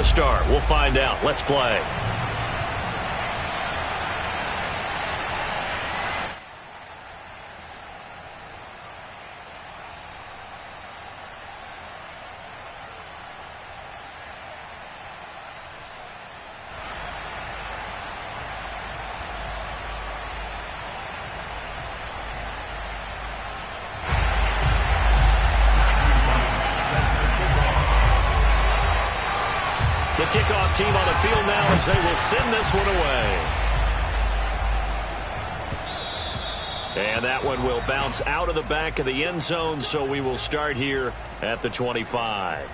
to start? We'll find out. Let's play. The kickoff team on the field now as they will send this one away. And that one will bounce out of the back of the end zone, so we will start here at the 25.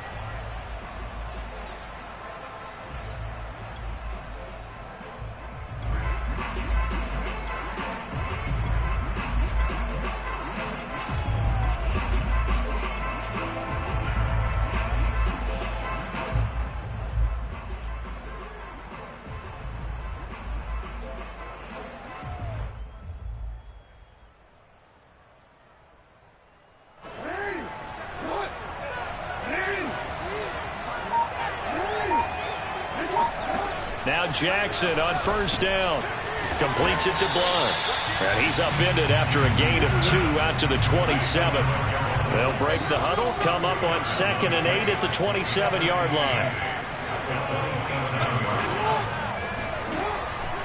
Now Jackson on first down. Completes it to Blunt. And he's upended after a gain of 2 out to the 27. They'll break the huddle, come up on 2nd and 8 at the 27-yard line.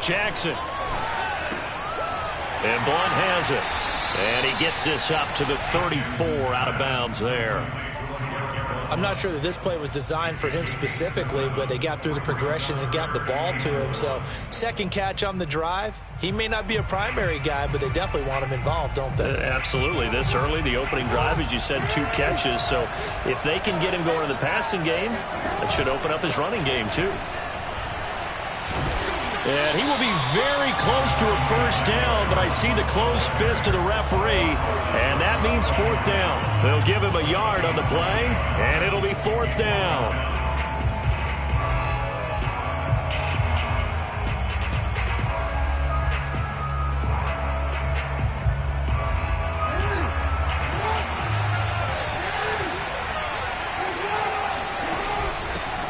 Jackson. And Blunt has it. And he gets this up to the 34 out of bounds there. I'm not sure that this play was designed for him specifically, but they got through the progressions and got the ball to him. So second catch on the drive. He may not be a primary guy, but they definitely want him involved, don't they? Absolutely. This early, the opening drive, as you said, 2 catches. So if they can get him going in the passing game, that should open up his running game too. And he will be very close to a first down, but I see the closed fist of the referee, and that means 4th down. They'll give him a yard on the play, and it'll be 4th down.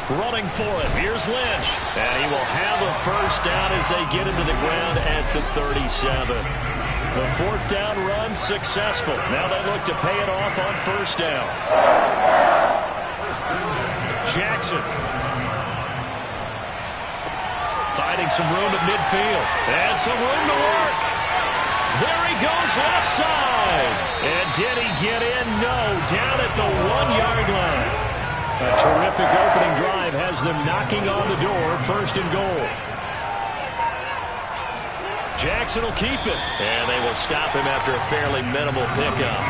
Running for it. Here's Lynch. And he will have a first down as they get him to the ground at the 37. The 4th down run successful. Now they look to pay it off on first down. Jackson. Finding some room at midfield. And some room to work. There he goes left side. And did he get in? No. Down at the 1-yard line. A terrific opening drive has them knocking on the door, 1st and goal. Jackson will keep it, and they will stop him after a fairly minimal pickup.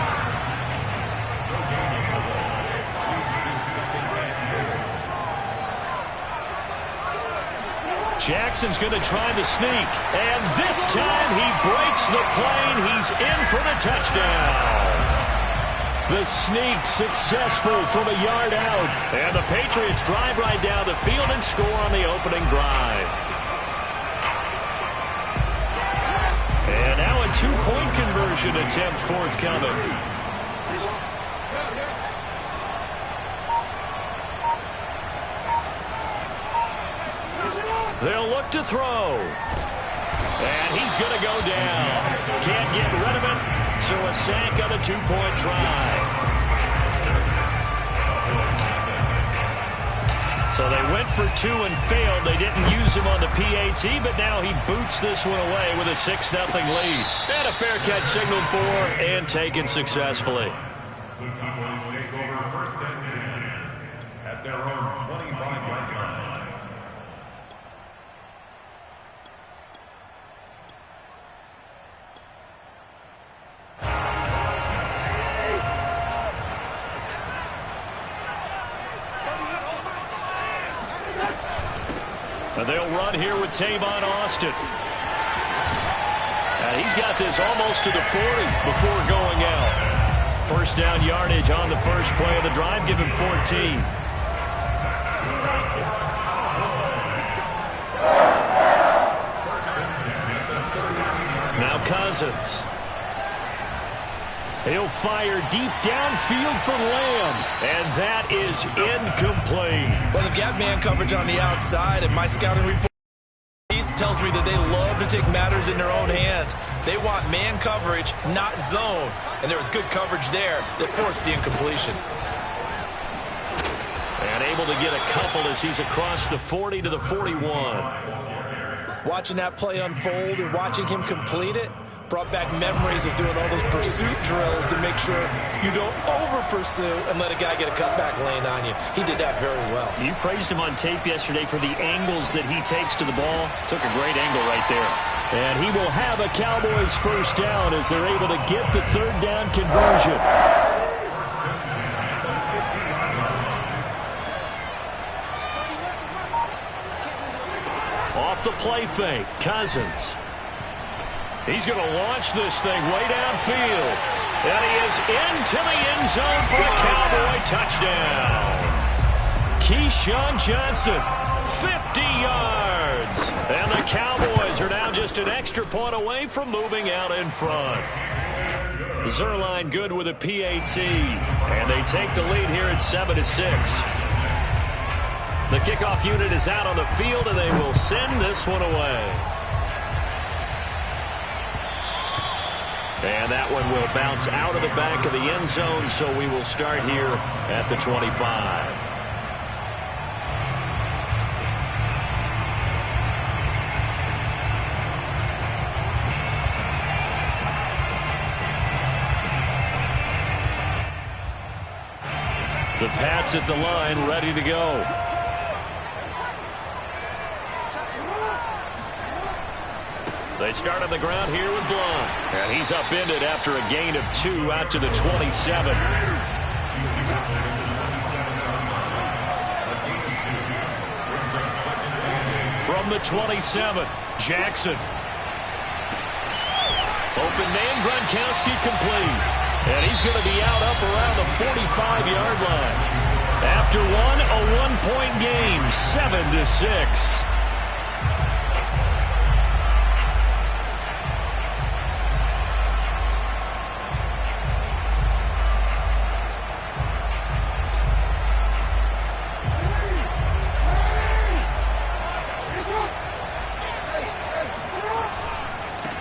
Jackson's going to try the sneak, and this time he breaks the plane. He's in for the touchdown. The sneak successful from a yard out. And the Patriots drive right down the field and score on the opening drive. And now a 2-point conversion attempt forthcoming. They'll look to throw. And he's going to go down. Can't get rid of it. So a sack on a 2-point try. So they went for 2 and failed. They didn't use him on the PAT, but now he boots this one away with a 6-0 lead. And a fair catch signaled for and taken successfully. The Cowboys take over 1st and 10 at their own 25-yard line. And they'll run here with Tavon Austin. And he's got this almost to the 40 before going out. First down yardage on the first play of the drive. Give him 14. Now Cousins. He'll fire deep downfield for Lamb, and that is incomplete. Well, they've got man coverage on the outside, and my scouting report tells me that they love to take matters in their own hands. They want man coverage, not zone, and there was good coverage there that forced the incompletion. And able to get a couple as he's across the 40 to the 41. Watching that play unfold and watching him complete it brought back memories of doing all those pursuit drills to make sure you don't over-pursue and let a guy get a cutback lane on you. He did that very well. You praised him on tape yesterday for the angles that he takes to the ball. Took a great angle right there. And he will have a Cowboys first down as they're able to get the third down conversion. Off the play fake, Cousins. He's going to launch this thing way downfield. And he is into the end zone for a Cowboy touchdown. Keyshawn Johnson, 50 yards. And the Cowboys are now just an extra point away from moving out in front. Zerline good with a PAT. And they take the lead here at 7-6. The kickoff unit is out on the field, and they will send this one away. And that one will bounce out of the back of the end zone, so we will start here at the 25. The Pats at the line, ready to go. They start on the ground here with Blunt. And he's upended after a gain of 2 out to the 27. From the 27, Jackson. Open man, Gronkowski complete. And he's going to be out up around the 45-yard line. After one, a one-point game, 7-6.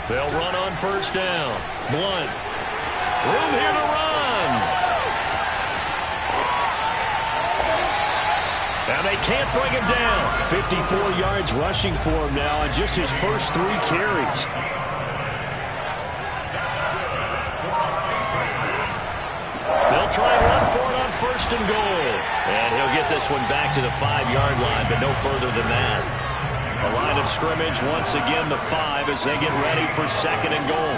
They'll run on first down. Blunt. Room here to run. And they can't bring him down. 54 yards rushing for him now on just his first 3 carries. They'll try and run for it on first and goal. And he'll get this one back to the 5-yard line, but no further than that. A line of scrimmage once again the 5 as they get ready for second and goal.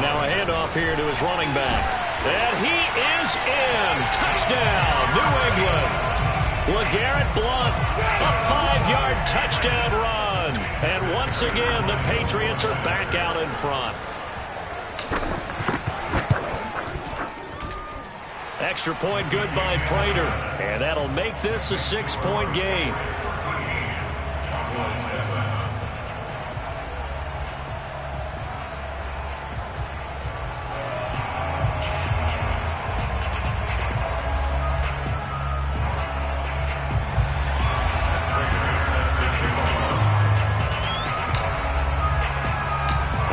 Now a handoff here to his running back. And he is in. Touchdown, New England. LeGarrette Blount, a 5-yard touchdown run. And once again, the Patriots are back out in front. Extra point good by Prater. And that'll make this a 6-point game.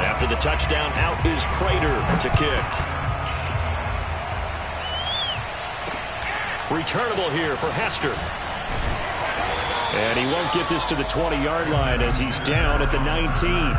After the touchdown, out is Prater to kick. Returnable here for Hester. And he won't get this to the 20-yard line as he's down at the 19.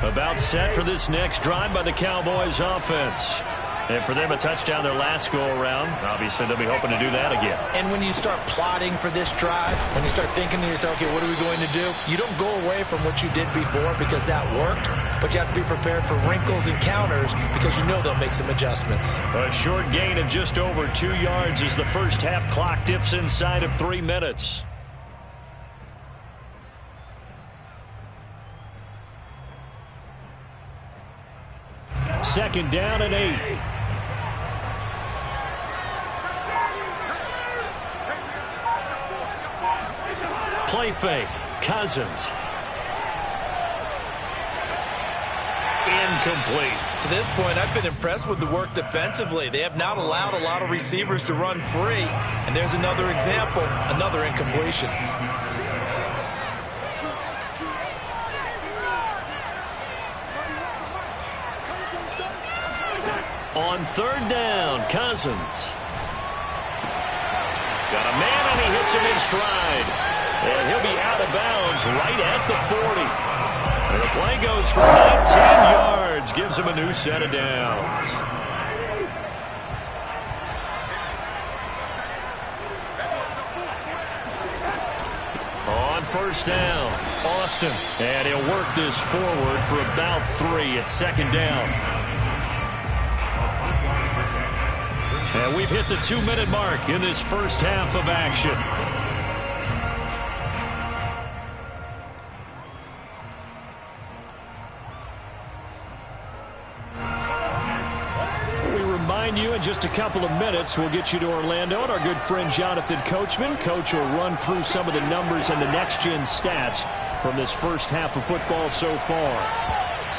About set for this next drive by the Cowboys offense. And for them, a touchdown their last go-around. Obviously, they'll be hoping to do that again. And when you start plotting for this drive, when you start thinking to yourself, okay, what are we going to do? You don't go away from what you did before because that worked, but you have to be prepared for wrinkles and counters because you know they'll make some adjustments. A short gain of just over 2 yards as the first half clock dips inside of 3 minutes. second down and 8. Play fake. Cousins. Incomplete. To this point, I've been impressed with the work defensively. They have not allowed a lot of receivers to run free. And there's another example, another incompletion. On third down, Cousins. Got a man, and he hits him in stride. And he'll be out of bounds right at the 40. And the play goes for 19 yards, gives him a new set of downs. On first down, Austin. And he'll work this forward for about 3 at second down. And we've hit the 2-minute mark in this first half of action. You in just a couple of minutes. We'll get you to Orlando and our good friend Jonathan Coachman. Coach will run through some of the numbers and the next-gen stats from this first half of football so far.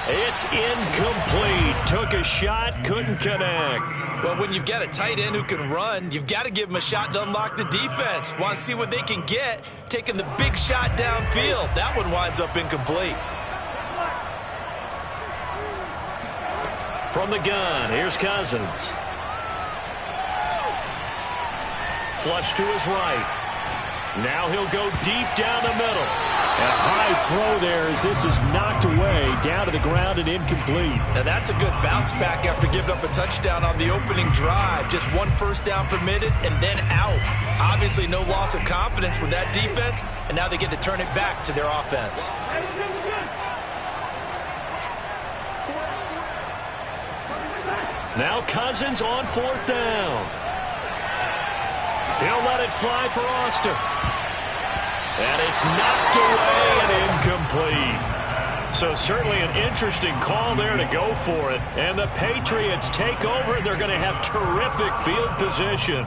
It's incomplete. Took a shot, couldn't connect. Well, when you've got a tight end who can run, you've got to give him a shot to unlock the defense. Want to see what they can get, taking the big shot downfield. That one winds up incomplete. From the gun, here's Cousins. Flush to his right. Now he'll go deep down the middle. A high throw there as this is knocked away, down to the ground and incomplete. Now that's a good bounce back after giving up a touchdown on the opening drive. Just one first down permitted and then out. Obviously no loss of confidence with that defense, and now they get to turn it back to their offense. Now Cousins on fourth down. He'll let it fly for Austin. And it's knocked away and incomplete. So certainly an interesting call there to go for it. And the Patriots take over. They're going to have terrific field position.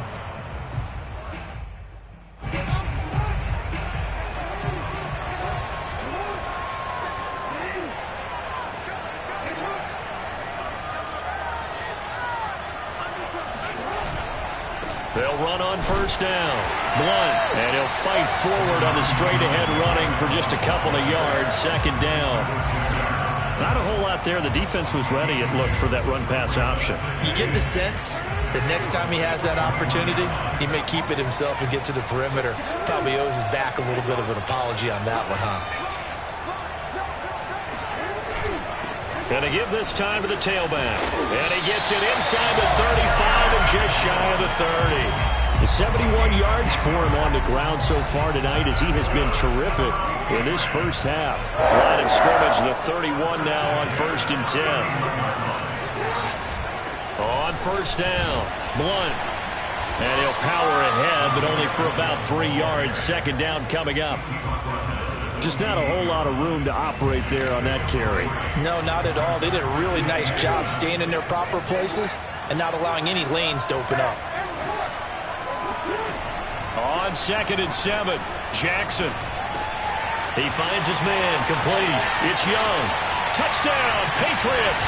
They'll run on first down. Blunt, and he'll fight forward on the straight-ahead running for just a couple of yards. Second down. Not a whole lot there. The defense was ready, it looked, for that run-pass option. You get the sense that next time he has that opportunity, he may keep it himself and get to the perimeter. Probably owes his back a little bit of an apology on that one, huh? Going to give this time to the tailback. And he gets it inside the 35 and just shy of the 30. The 71 yards for him on the ground so far tonight as he has been terrific in this first half. Line of scrimmage, the 31 now on 1st and 10. On first down, Blunt. And he'll power ahead, but only for about 3 yards. Second down coming up. Just not a whole lot of room to operate there on that carry. No, not at all. They did a really nice job staying in their proper places and not allowing any lanes to open up. On 2nd and 7, Jackson. He finds his man, complete. It's Young. Touchdown, Patriots.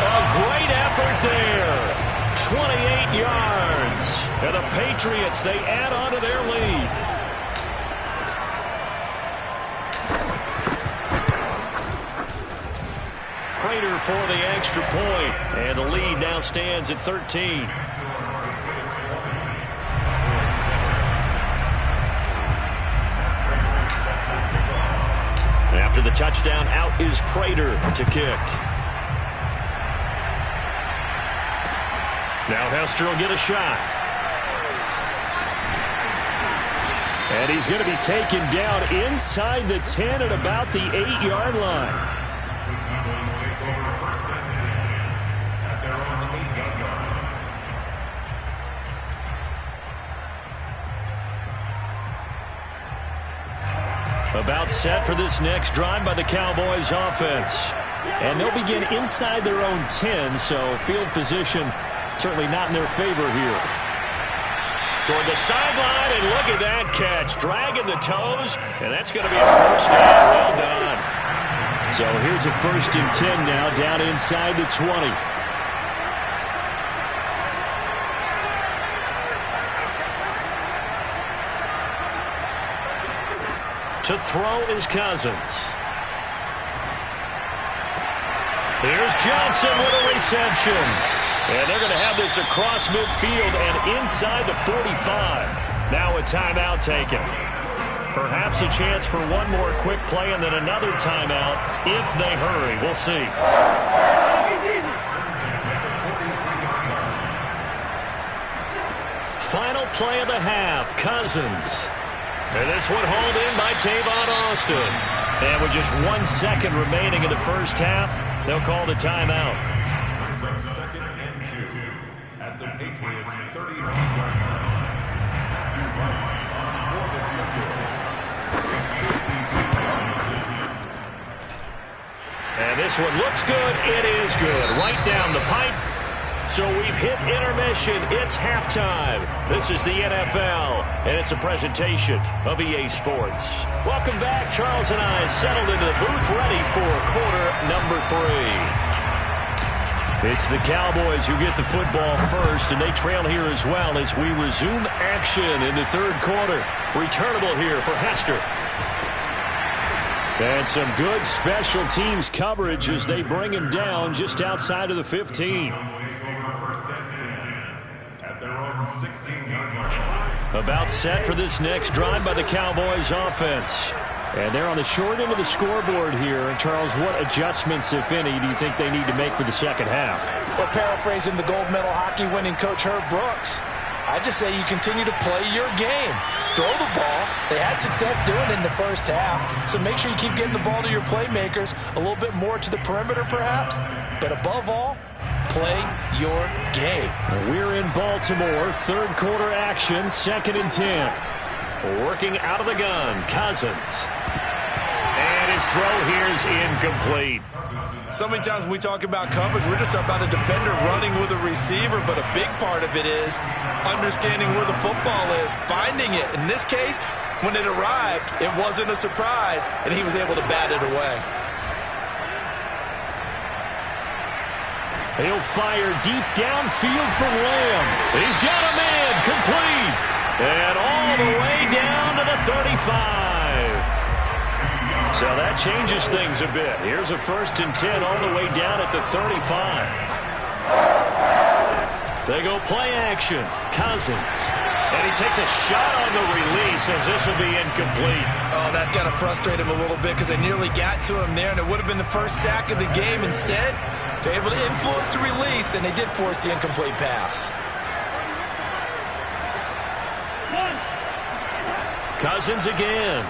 A great effort there. 28 yards. And the Patriots, they add on to their lead. Prater for the extra point, and the lead now stands at 13. After the touchdown, out is Prater to kick. Now Hester will get a shot. And he's going to be taken down inside the 10 at about the 8-yard line. About set for this next drive by the Cowboys offense. And they'll begin inside their own 10, so field position certainly not in their favor here. Toward the sideline, and look at that catch. Dragging the toes, and that's going to be a first down. Well done. So here's a 1st and 10 now, down inside the 20. To throw is Cousins. Here's Johnson with a reception. And they're going to have this across midfield and inside the 45. Now a timeout taken. Perhaps a chance for one more quick play and then another timeout if they hurry. We'll see. Final play of the half, Cousins. And this one hauled in by Tavon Austin. And with just 1 second remaining in the first half, they'll call the timeout. Second and 2 at the Patriots 35-yard line. And this one looks good. It is good. Right down the pipe. So we've hit intermission. It's halftime. This is the NFL, and it's a presentation of EA Sports. Welcome back. Charles and I settled into the booth, ready for quarter number 3. It's the Cowboys who get the football first, and they trail here as well as we resume action in the third quarter. Returnable here for Hester. And some good special teams coverage as they bring him down just outside of the 15. About set for this next drive by the Cowboys offense. And they're on the short end of the scoreboard here. Charles, what adjustments, if any, do you think they need to make for the second half? Well, paraphrasing the gold medal hockey winning coach Herb Brooks, I just say you continue to play your game. Throw the ball. They had success doing it in the first half, so make sure you keep getting the ball to your playmakers, a little bit more to the perimeter perhaps, but above all, play your game. We're in Baltimore, third quarter action, 2nd and 10. Working out of the gun, Cousins. And his throw here is incomplete. So many times when we talk about coverage, we're just about a defender running with a receiver, but a big part of it is understanding where the football is, finding it. In this case, when it arrived, it wasn't a surprise, and he was able to bat it away. He'll fire deep downfield for Lamb. He's got a man, complete. And all the way down to the 35. So that changes things a bit. Here's a 1st and 10 all the way down at the 35. They go play action. Cousins. And he takes a shot on the release as this will be incomplete. Oh, that's got to frustrate him a little bit because they nearly got to him there, and it would have been the first sack of the game. Instead, they're able to influence the release, and they did force the incomplete pass. Cousins again.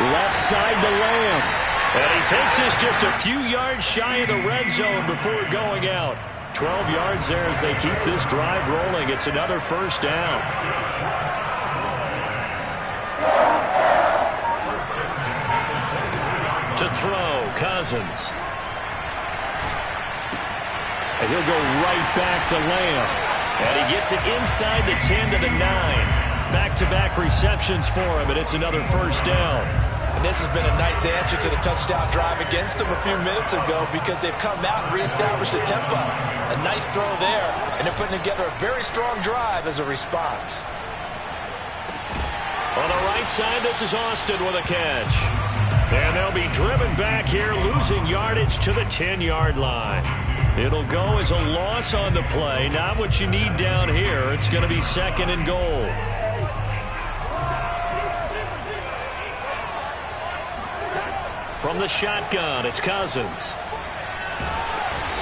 Left side to Lamb. And he takes this just a few yards shy of the red zone before going out. 12 yards there as they keep this drive rolling. It's another first down. To throw, Cousins. And he'll go right back to Lamb. And he gets it inside the 10 to the 9. Back-to-back receptions for him, and it's another first down. And this has been a nice answer to the touchdown drive against them a few minutes ago because they've come out and reestablished the tempo. A nice throw there, and they're putting together a very strong drive as a response. On the right side, this is Austin with a catch. And they'll be driven back here, losing yardage to the 10-yard line. It'll go as a loss on the play. Not what you need down here. It's going to be 2nd and goal. From the shotgun, it's Cousins.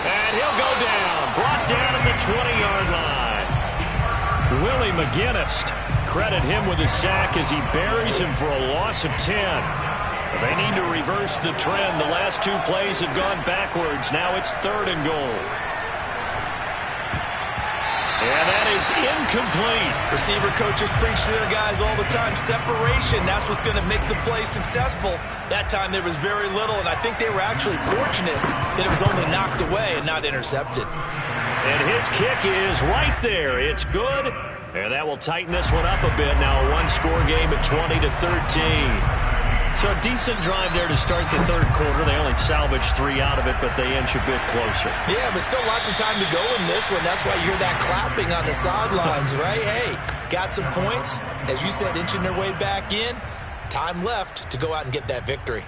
And he'll go down. Brought down at the 20-yard line. Willie McGinnis, credit him with a sack as he buries him for a loss of 10. They need to reverse the trend. The last 2 plays have gone backwards. Now it's 3rd and goal. And that is incomplete. Receiver coaches preach to their guys all the time. Separation, that's what's going to make the play successful. That time there was very little, and I think they were actually fortunate that it was only knocked away and not intercepted. And his kick is right there. It's good. And that will tighten this one up a bit. Now a one-score game at 20-13. So a decent drive there to start the third quarter. They only salvaged 3 out of it, but they inch a bit closer. Yeah, but still lots of time to go in this one. That's why you hear that clapping on the sidelines, right? Hey, got some points. As you said, inching their way back in. Time left to go out and get that victory.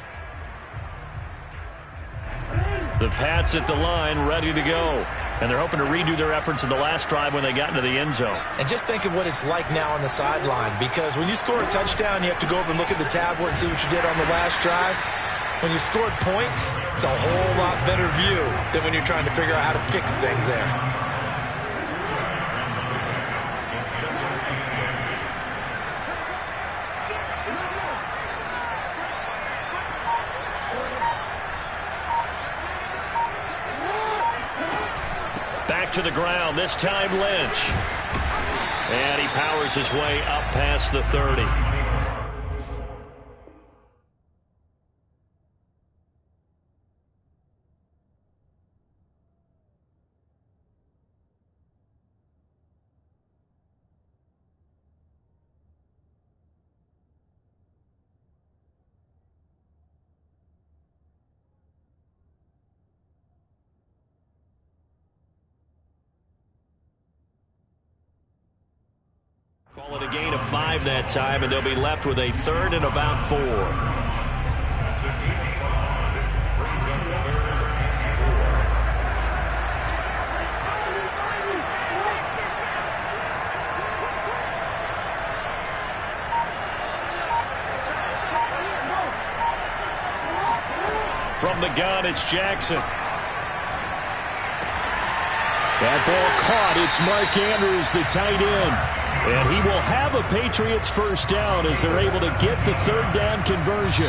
The Pats at the line, ready to go. And they're hoping to redo their efforts in the last drive when they got into the end zone. And just think of what it's like now on the sideline, because when you score a touchdown, you have to go over and look at the tablet and see what you did on the last drive. When you scored points, it's a whole lot better view than when you're trying to figure out how to fix things there. To the ground, this time Lynch. And he powers his way up past the 30. Call it a gain of 5 that time, and they'll be left with a 3rd and about 4. From the gun, it's Jackson. That ball caught. It's Mark Andrews, the tight end. And he will have a Patriots first down as they're able to get the 3rd down conversion.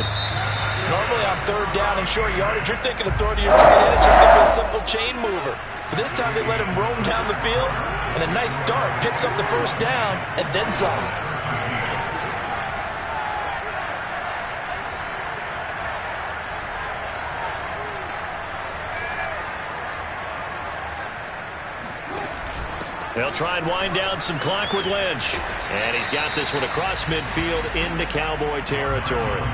Normally on 3rd down and short yardage, you're thinking of throwing to your tight end. It's just going to be a simple chain mover. But this time they let him roam down the field, and a nice dart picks up the first down and then some. They'll try and wind down some clock with Lynch. And he's got this one across midfield into Cowboy territory.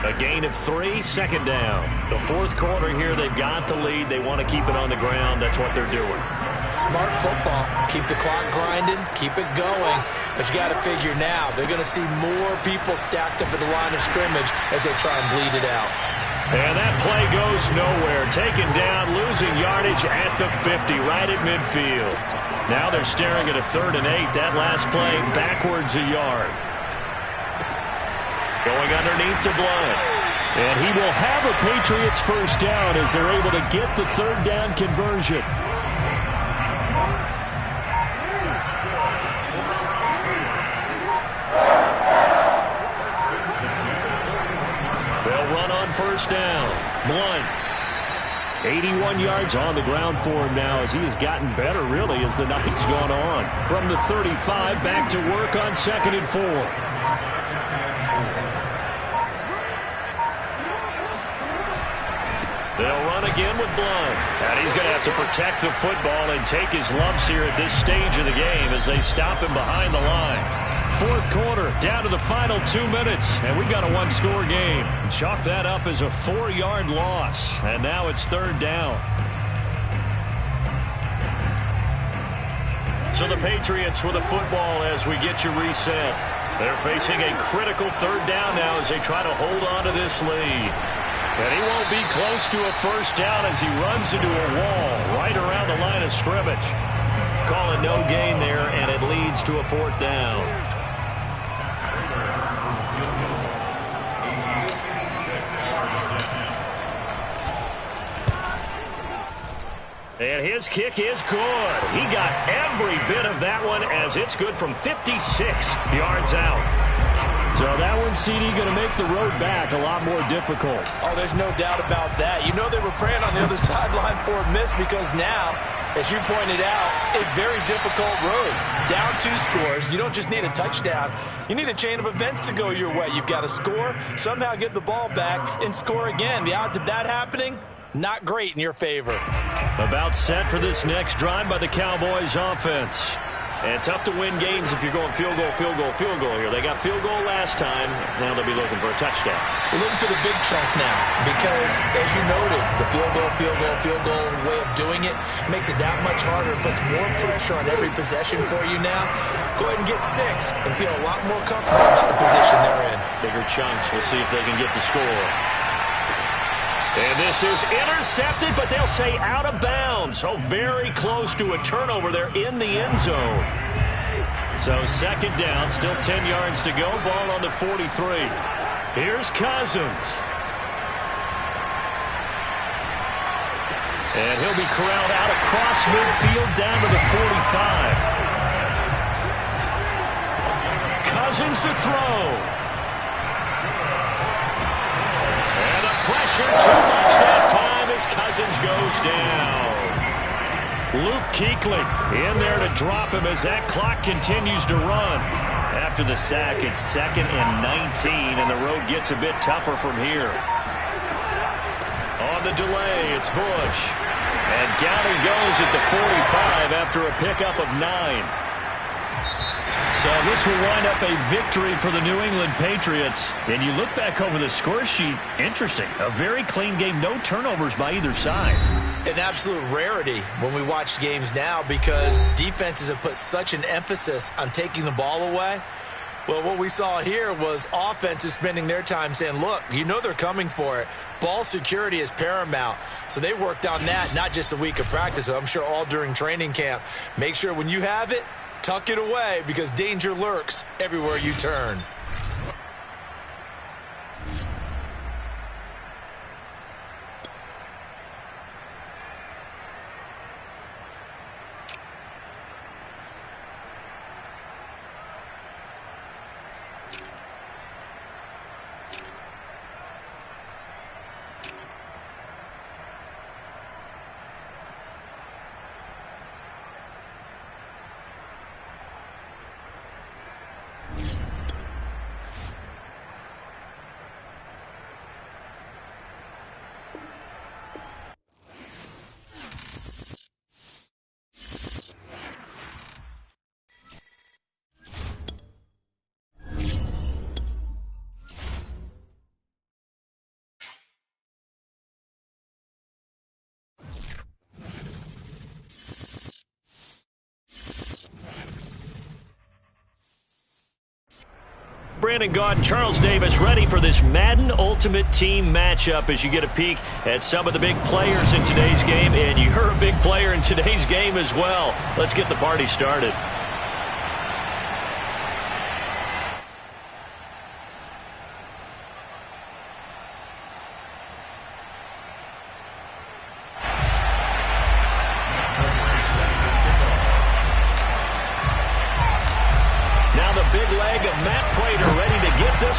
A gain of 3, 2nd down. The 4th quarter here, they've got the lead. They want to keep it on the ground. That's what they're doing. Smart football. Keep the clock grinding. Keep it going. But you got to figure now, they're going to see more people stacked up at the line of scrimmage as they try and bleed it out. And that play goes nowhere. Taken down, losing yardage at the 50, right at midfield. Now they're staring at a 3rd and 8. That last play backwards a yard. Going underneath to Blunt. And he will have a Patriots first down as they're able to get the 3rd down conversion. They'll run on first down. Blunt. 81 yards on the ground for him now as he has gotten better, really, as the night's gone on. From the 35, back to work on 2nd and 4. They'll run again with Blunt. And he's going to have to protect the football and take his lumps here at this stage of the game as they stop him behind the line. 4th quarter, down to the final 2 minutes, and we've got a one-score game. Chalk that up as a 4-yard loss, and now it's 3rd down. So the Patriots with the football as we get you reset. They're facing a critical 3rd down now as they try to hold on to this lead. And he won't be close to a first down as he runs into a wall right around the line of scrimmage. Call it no gain there, and it leads to a 4th down. And his kick is good. He got every bit of that one as it's good from 56 yards out. So that one, CD, going to make the road back a lot more difficult. Oh, there's no doubt about that. You know they were praying on the other sideline for a miss because now As you pointed out, a very difficult road. Down 2 scores. You don't just need a touchdown. You need a chain of events to go your way. You've got to score, somehow get the ball back, and score again. The odds of that happening, not great in your favor. About set for this next drive by the Cowboys offense. And tough to win games if you're going field goal, field goal, field goal here. They got field goal last time. Now they'll be looking for a touchdown. We're looking for the big chunk now because, as you noted, the field goal way of doing it makes it that much harder and puts more pressure on every possession for you now. Go ahead and get 6 and feel a lot more comfortable about the position they're in. Bigger chunks. We'll see if they can get the score. And this is intercepted, but they'll say out of bounds. Oh, very close to a turnover there in the end zone. So second down, still 10 yards to go. Ball on the 43. Here's Cousins. And he'll be corralled out across midfield down to the 45. Cousins to throw. Pressure too much that time as Cousins goes down. Luke Kuechly in there to drop him as that clock continues to run. After the sack, it's 2nd and 19, and the road gets a bit tougher from here. On the delay, it's Bush. And down he goes at the 45 after a pickup of 9. So this will wind up a victory for the New England Patriots. And you look back over the score sheet, interesting. A very clean game, no turnovers by either side. An absolute rarity when we watch games now because defenses have put such an emphasis on taking the ball away. Well, what we saw here was offenses spending their time saying, look, you know they're coming for it. Ball security is paramount. So they worked on that, not just a week of practice, but I'm sure all during training camp. Make sure when you have it, tuck it away because danger lurks everywhere you turn. Brandon Gaud and Charles Davis ready for this Madden Ultimate Team matchup as you get a peek at some of the big players in today's game. And you're a big player in today's game as well. Let's get the party started.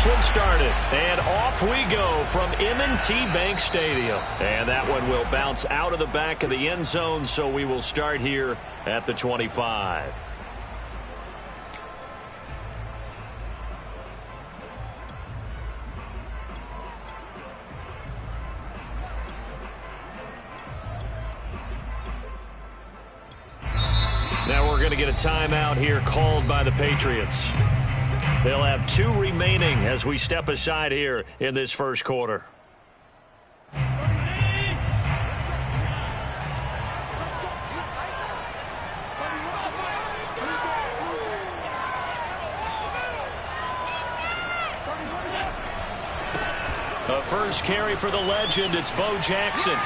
One started, and off we go from M&T Bank Stadium. And that one will bounce out of the back of the end zone, so we will start here at the 25. Now we're going to get a timeout here called by the Patriots. They'll have 2 remaining as we step aside here in this first quarter. A first carry for the legend. It's Bo Jackson.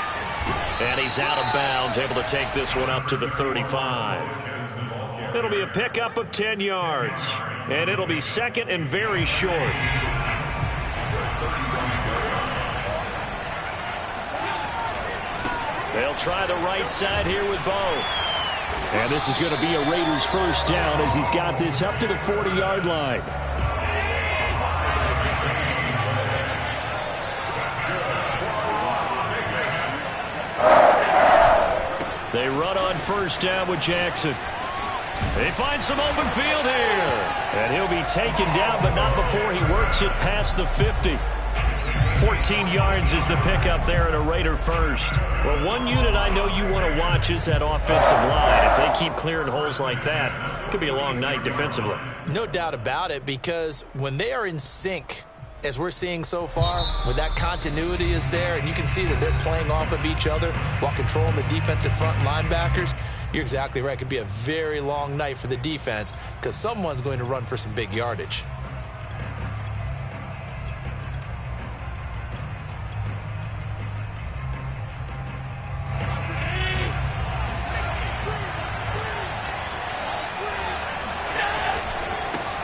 And he's out of bounds, able to take this one up to the 35. It'll be a pickup of 10 yards. And it'll be second and very short. They'll try the right side here with Bo. And this is going to be a Raiders first down as he's got this up to the 40-yard line. They run on first down with Jackson. They find some open field here. And he'll be taken down, but not before he works it past the 50. 14 yards is the pickup there and a Raider first. Well, one unit I know you want to watch is that offensive line. If they keep clearing holes like that, it could be a long night defensively. No doubt about it, because when they are in sync, as we're seeing so far, when that continuity is there, and you can see that they're playing off of each other while controlling the defensive front linebackers, you're exactly right. It could be a very long night for the defense because someone's going to run for some big yardage.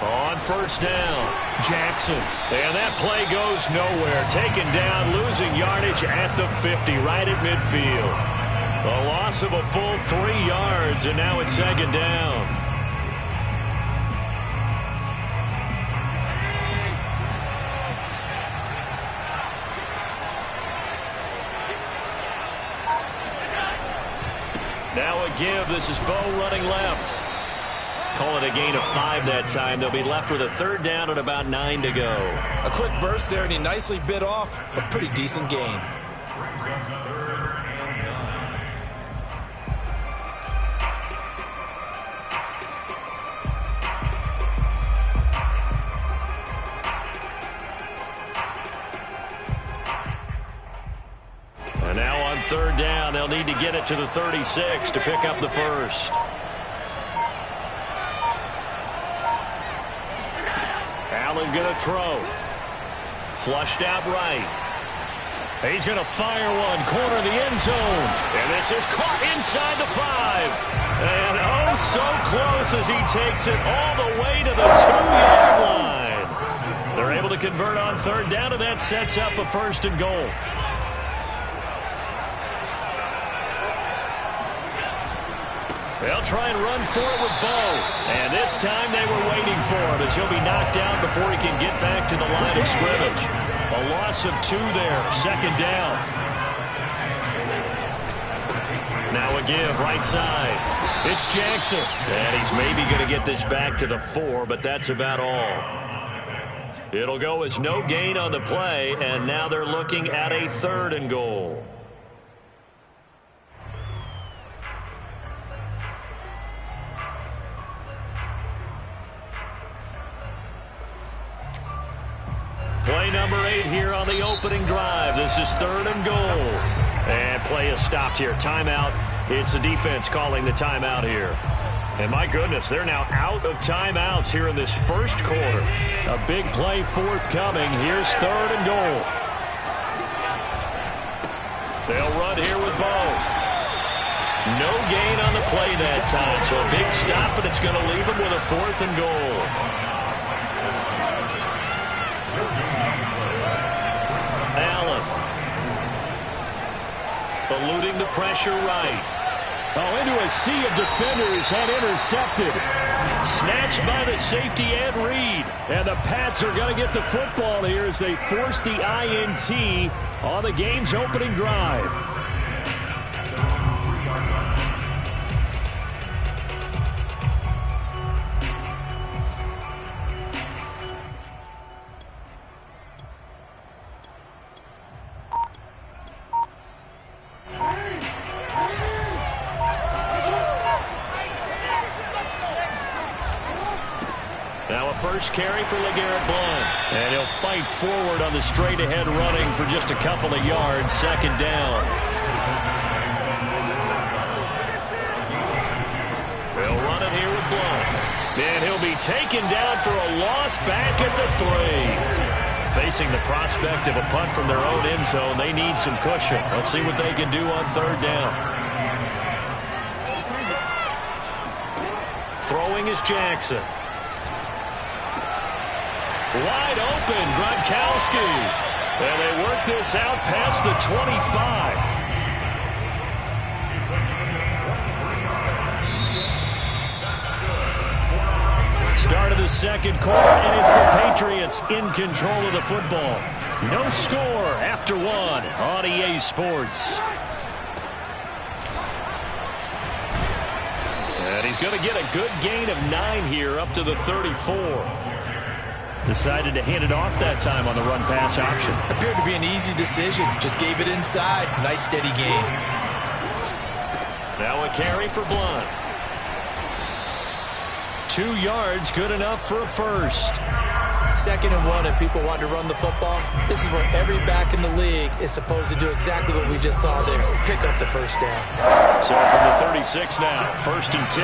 On first down, Jackson. And that play goes nowhere. Taken down, losing yardage at the 50, right at midfield. A loss of a full 3 yards, and now it's second down. Now a give. This is Bo running left. Call it a gain of 5 that time. They'll be left with a third down at about 9 to go. A quick burst there, and he nicely bit off a pretty decent gain. And now on third down, they'll need to get it to the 36 to pick up the first. Allen going to throw. Flushed out right. He's going to fire one. Corner of the end zone. And this is caught inside the 5. And oh, so close as he takes it all the way to the 2-yard line. They're able to convert on third down, and that sets up a first and goal. They'll try and run for it with Bo. And this time they were waiting for him as he'll be knocked down before he can get back to the line of scrimmage. A loss of 2 there, second down. Now a give, right side. It's Jackson. And he's maybe going to get this back to the 4, but that's about all. It'll go as no gain on the play, and now they're looking at a third and goal. Play number 8 here on the opening drive. This is third and goal. And play is stopped here. Timeout. It's the defense calling the timeout here. And my goodness, they're now out of timeouts here in this first quarter. A big play forthcoming. Here's third and goal. They'll run here with Bo. No gain on the play that time. So a big stop, but it's going to leave them with a fourth and goal. Allen. Eluding the pressure right. Oh, into a sea of defenders and intercepted. Snatched by the safety Ed Reed. And the Pats are going to get the football here as they force the INT on the game's opening drive. First carry for LeGarrette Blount. And he'll fight forward on the straight-ahead running for just a couple of yards. Second down. They'll run it here with Blount. And he'll be taken down for a loss back at the 3. Facing the prospect of a punt from their own end zone, they need some cushion. Let's see what they can do on third down. Throwing is Jackson. Wide open, Gronkowski. And they work this out past the 25. Start of the second quarter, and it's the Patriots in control of the football. No score after 1 on EA Sports. going to get a good gain of 9 here up to the 34. Decided to hand it off that time on the run-pass option. Appeared to be an easy decision. Just gave it inside. Nice steady gain. Now a carry for Blunt. 2 yards, good enough for a first. 2nd and 1, and people want to run the football. This is where every back in the league is supposed to do exactly what we just saw there. Pick up the first down. So from the 36 now, 1st and 10.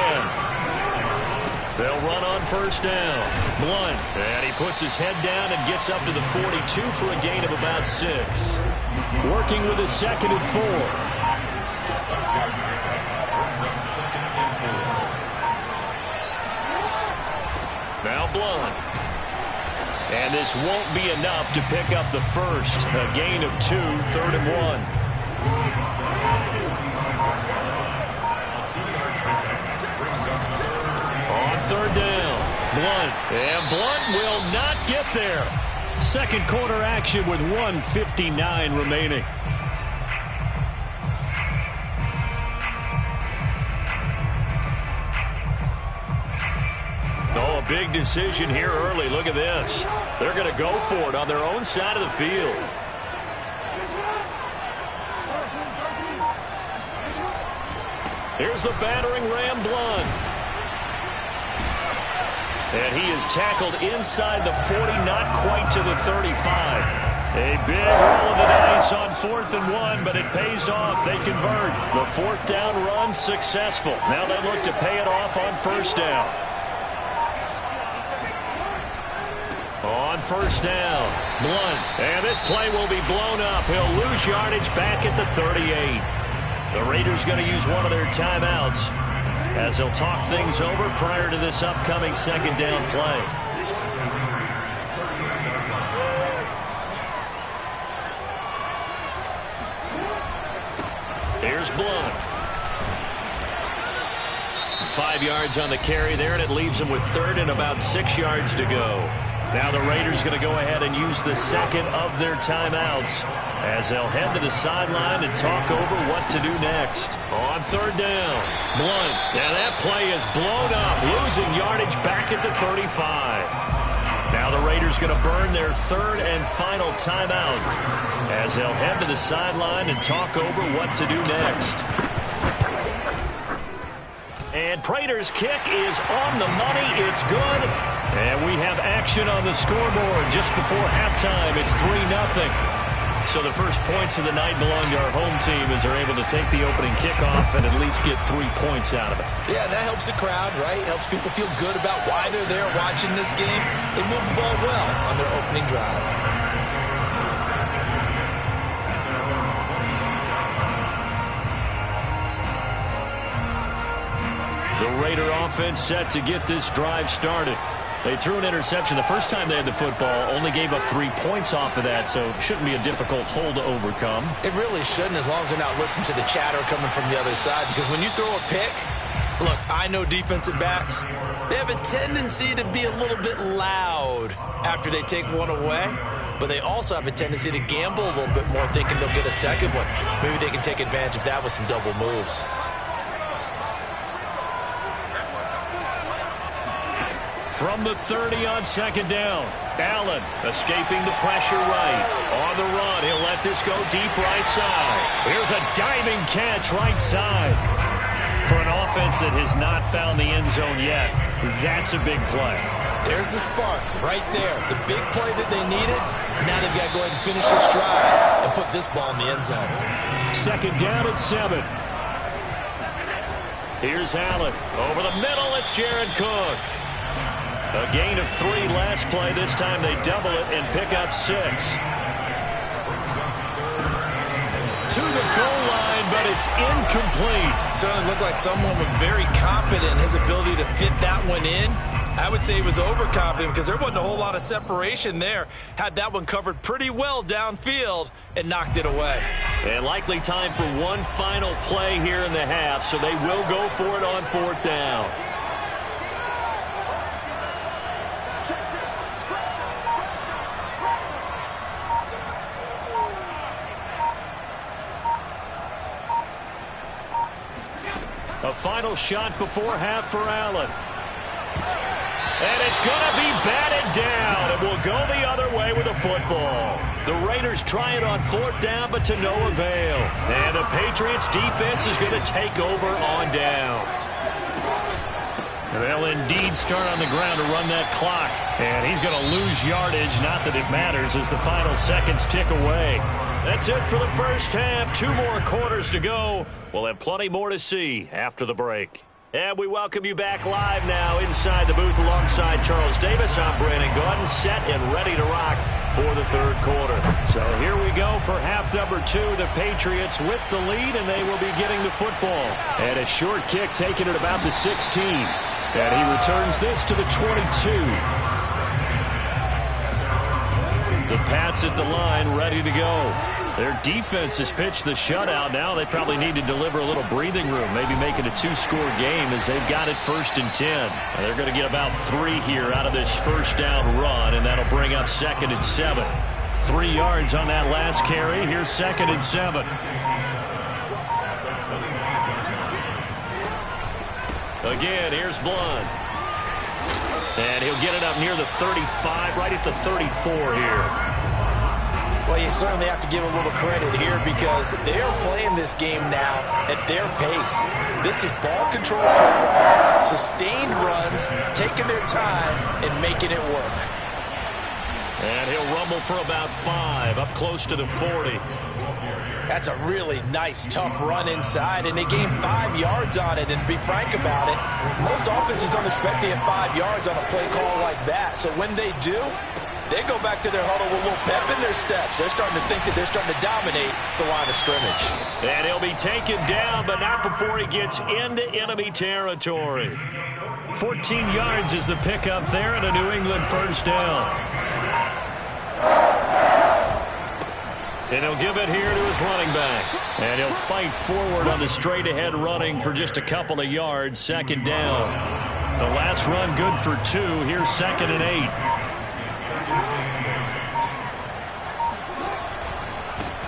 They'll run on first down. Blunt, and he puts his head down and gets up to the 42 for a gain of about 6. Working with his 2nd and 4. Now Blunt. And this won't be enough to pick up the first. A gain of 2, 3rd and 1. On 3rd down, Blunt. And Blunt will not get there. 2nd quarter action with 1:59 remaining. Oh, a big decision here early. Look at this. They're going to go for it on their own side of the field. Here's the battering ram, Blunt. And he is tackled inside the 40, not quite to the 35. A big roll of the dice on 4th and 1, but it pays off. They convert. The 4th down run successful. Now they look to pay it off on 1st down. On 1st down, Blunt. And this play will be blown up. He'll lose yardage back at the 38. The Raiders going to use one of their timeouts as they'll talk things over prior to this upcoming 2nd down play. Here's Blunt. 5 yards on the carry there, and it leaves him with 3rd and about 6 yards to go. Now the Raiders going to go ahead and use the 2nd of their timeouts as they'll head to the sideline and talk over what to do next. On 3rd down, Blunt. And that play is blown up, losing yardage back at the 35. Now the Raiders going to burn their 3rd and final timeout as they'll head to the sideline and talk over what to do next. And Prater's kick is on the money. It's good. And we have action on the scoreboard just before halftime. It's 3-0. So the first points of the night belong to our home team as they're able to take the opening kickoff and at least get 3 points out of it. Yeah, and that helps the crowd, right? Helps people feel good about why they're there watching this game. They move the ball well on their opening drive. The Raider offense set to get this drive started. They threw an interception the first time they had the football, only gave up 3 points off of that, so it shouldn't be a difficult hole to overcome. It really shouldn't, as long as they're not listening to the chatter coming from the other side, because when you throw a pick, look, I know defensive backs, they have a tendency to be a little bit loud after they take one away, but they also have a tendency to gamble a little bit more, thinking they'll get a second one. Maybe they can take advantage of that with some double moves. From the 30 on 2nd down, Allen escaping the pressure right. On the run, he'll let this go deep right side. Here's a diving catch right side. For an offense that has not found the end zone yet, that's a big play. There's the spark right there. The big play that they needed. Now they've got to go ahead and finish this drive and put this ball in the end zone. 2nd down at 7. Here's Allen. Over the middle, it's Jared Cook. A gain of 3 last play. This time they double it and pick up 6. To the goal line, but it's incomplete. Certainly looked like someone was very confident in his ability to fit that one in. I would say he was overconfident because there wasn't a whole lot of separation there. Had that one covered pretty well downfield and knocked it away. And likely time for one final play here in the half, so they will go for it on 4th down. A final shot before half for Allen. And it's going to be batted down. It will go the other way with the football. The Raiders try it on fourth down, but to no avail. And the Patriots defense is going to take over on downs. They'll indeed start on the ground to run that clock. And he's going to lose yardage. Not that it matters as the final seconds tick away. That's it for the first half. 2 more quarters to go. We'll have plenty more to see after the break. And we welcome you back live now inside the booth alongside Charles Davis. I'm Brandon Gordon, set and ready to rock for the third quarter. So here we go for half number 2. The Patriots with the lead, and they will be getting the football. And a short kick taken at about the 16. And he returns this to the 22. The Pats at the line, ready to go. Their defense has pitched the shutout. Now they probably need to deliver a little breathing room, maybe make it a 2-score game as they've got it 1st and 10. And they're going to get about 3 here out of this first down run, and that'll bring up 2nd and 7. 3 yards on that last carry. Here's 2nd and 7. Again, here's Blunt. And he'll get it up near the 35, right at the 34 here. Well, you certainly have to give a little credit here because they are playing this game now at their pace. This is ball control, sustained runs, taking their time and making it work. And he'll rumble for about 5, up close to the 40. That's a really nice, tough run inside, and they gained 5 yards on it. And to be frank about it, most offenses don't expect to get 5 yards on a play call like that. So when they do, they go back to their huddle with a little pep in their steps. They're starting to think that they're starting to dominate the line of scrimmage. And he'll be taken down, but not before he gets into enemy territory. 14 yards is the pickup there, and a New England first down. And he'll give it here to his running back. And he'll fight forward on the straight-ahead running for just a couple of yards. 2nd down. The last run good for 2. Here's 2nd and 8.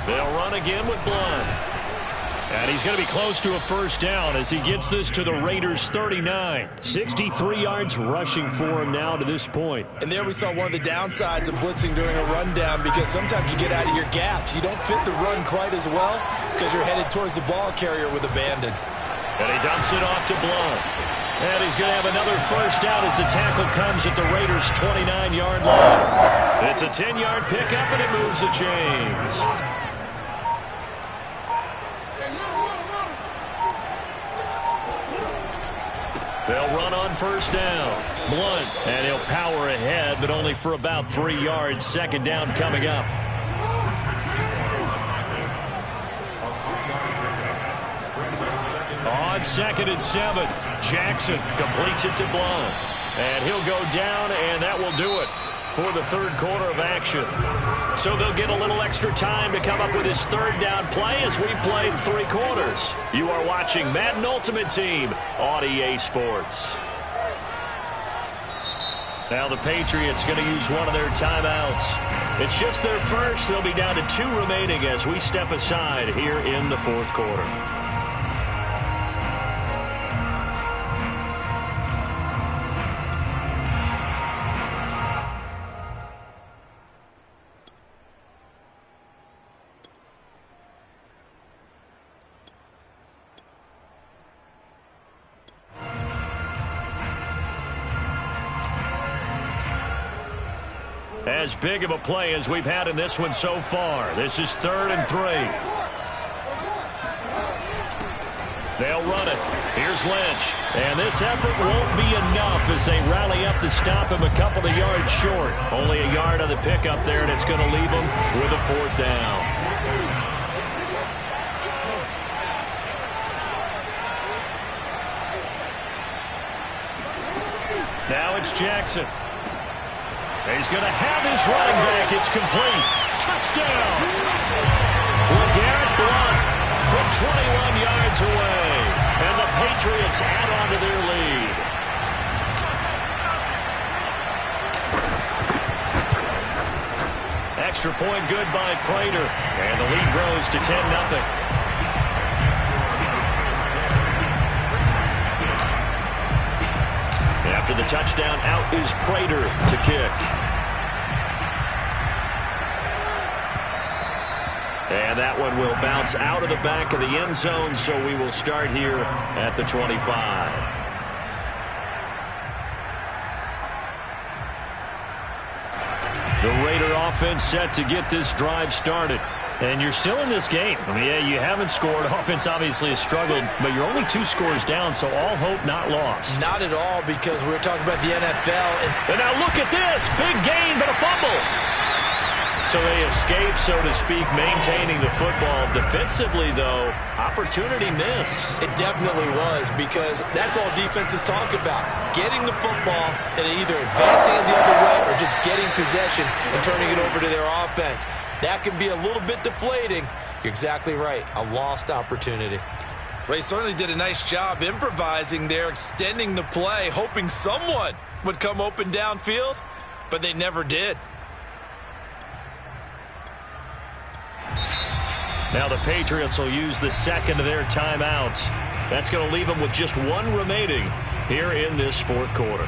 They'll run again with Blunt. And he's going to be close to a first down as he gets this to the Raiders' 39. 63 yards rushing for him now to this point. And there we saw one of the downsides of blitzing during a rundown because sometimes you get out of your gaps. You don't fit the run quite as well because you're headed towards the ball carrier with abandon. And he dumps it off to Blunt. And he's going to have another first down as the tackle comes at the Raiders' 29-yard line. It's a 10-yard pickup, and it moves the chains. They'll run on first down. Blunt, and he'll power ahead, but only for about 3 yards. 2nd down coming up. On 2nd and 7, Jackson completes it to Blunt. And he'll go down, and that will do it for the third quarter of action. So they'll get a little extra time to come up with his 3rd down play as we played 3 quarters. You are watching Madden Ultimate Team on EA Sports. Now the Patriots going to use one of their timeouts. It's just their first. They'll be down to 2 remaining as we step aside here in the 4th quarter. As big of a play as we've had in this one so far. This is 3rd and 3. They'll run it. Here's Lynch. And this effort won't be enough as they rally up to stop him a couple of yards short. Only a yard on the pickup there, and it's going to leave him with a 4th down. Now it's Jackson. He's going to have his running back. It's complete. Touchdown. LeGarrette Blunt from 21 yards away. And the Patriots add on to their lead. Extra point good by Prater. And the lead grows to 10-0. After the touchdown, out is Prater to kick. And that one will bounce out of the back of the end zone, so we will start here at the 25. The Raider offense set to get this drive started. And you're still in this game. I mean, yeah, you haven't scored. Offense obviously has struggled, but you're only 2 scores down, so all hope not lost. Not at all, because we're talking about the NFL. And now look at this. Big gain, but a fumble. So they escape, so to speak, maintaining the football. Defensively, though, opportunity miss. It definitely was, because that's all defenses talk about. Getting the football and either advancing it the other way or just getting possession and turning it over to their offense. That can be a little bit deflating. You're exactly right. A lost opportunity. Ray certainly did a nice job improvising there, extending the play, hoping someone would come open downfield, but they never did. Now the Patriots will use the second of their timeouts. That's going to leave them with just 1 remaining here in this fourth quarter.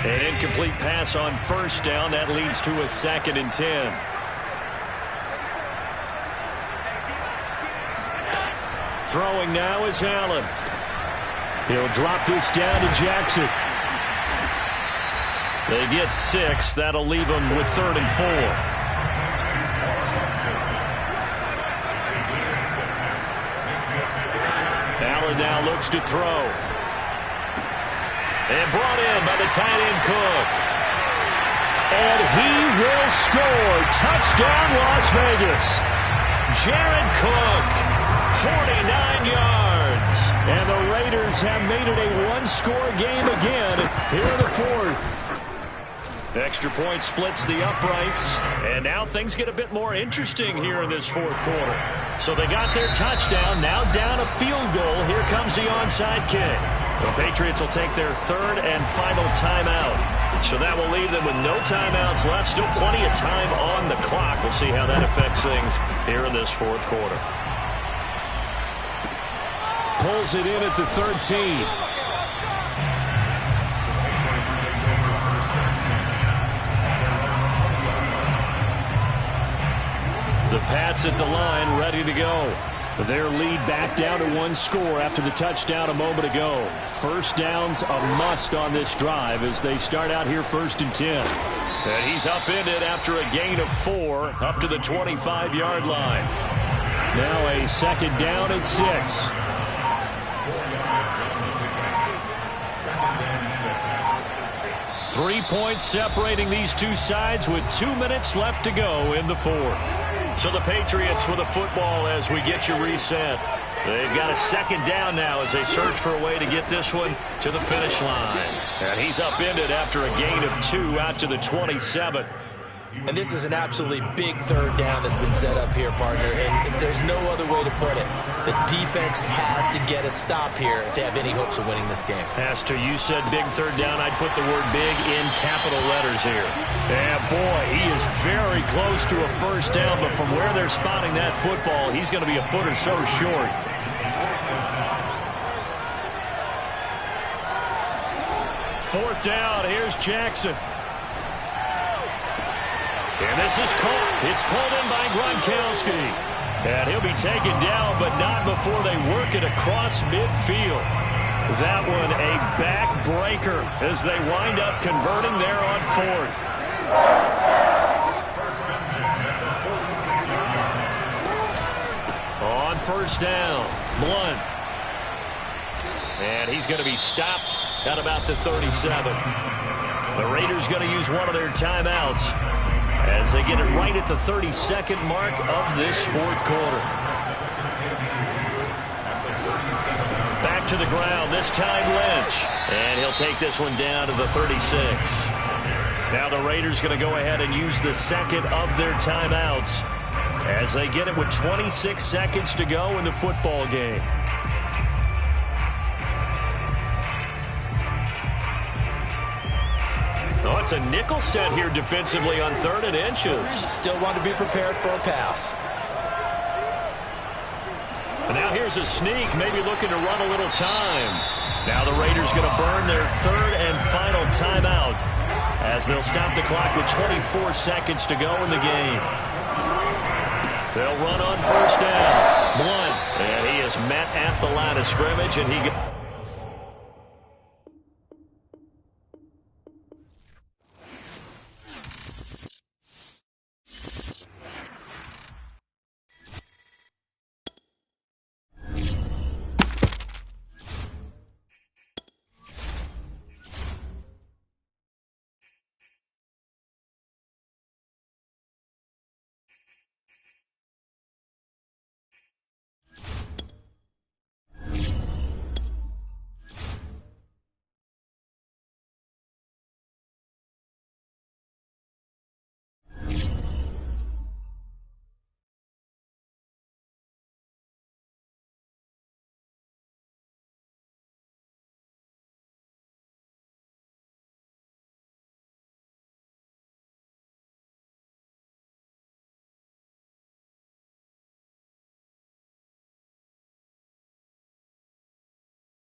An incomplete pass on first down. That leads to a 2nd and 10. Throwing now is Allen. He'll drop this down to Jackson. They get 6. That'll leave them with 3rd and 4. Allen now looks to throw. And brought in by the tight end Cook. And he will score. Touchdown, Las Vegas. Jared Cook, 49 yards. And the Raiders have made it a 1-score game again here in the fourth. Extra point splits the uprights. And now things get a bit more interesting here in this fourth quarter. So they got their touchdown. Now down a field goal. Here comes the onside kick. The Patriots will take their 3rd and final timeout. So that will leave them with no timeouts left. Still plenty of time on the clock. We'll see how that affects things here in this fourth quarter. Pulls it in at the 13. The Pats at the line, ready to go. Their lead back down to 1 score after the touchdown a moment ago. First down's a must on this drive as they start out here 1st and 10. And he's upended after a gain of 4 up to the 25-yard line. Now a 2nd down and 6. Three points separating these two sides with 2 minutes left to go in the fourth. So the Patriots with a football as we get you reset. They've got a 2nd down now as they search for a way to get this one to the finish line. And he's upended after a gain of 2 out to the 27. And this is an absolutely big 3rd down that's been set up here, partner. And there's no other way to put it. The defense has to get a stop here if they have any hopes of winning this game. Pastor, you said big 3rd down. I'd put the word big in capital letters here. And boy, he is very close to a 1st down, but from where they're spotting that football, he's going to be a foot or so short. Fourth down, here's Jackson. And this is caught. It's pulled in by Gronkowski. And he'll be taken down, but not before they work it across midfield. That one a backbreaker as they wind up converting there on 4th. On 1st down, Blunt. And he's going to be stopped at about the 37. The Raiders going to use one of their timeouts as they get it right at the 32nd mark of this fourth quarter. Back to the ground, this time Lynch. And he'll take this one down to the 36. Now the Raiders going to go ahead and use the 2nd of their timeouts as they get it with 26 seconds to go in the football game. Wants a nickel set here defensively on 3rd and inches. Still want to be prepared for a pass. And now here's a sneak, maybe looking to run a little time. Now the Raiders going to burn their 3rd and final timeout as they'll stop the clock with 24 seconds to go in the game. They'll run on 1st down. Blunt, and he is met at the line of scrimmage, and he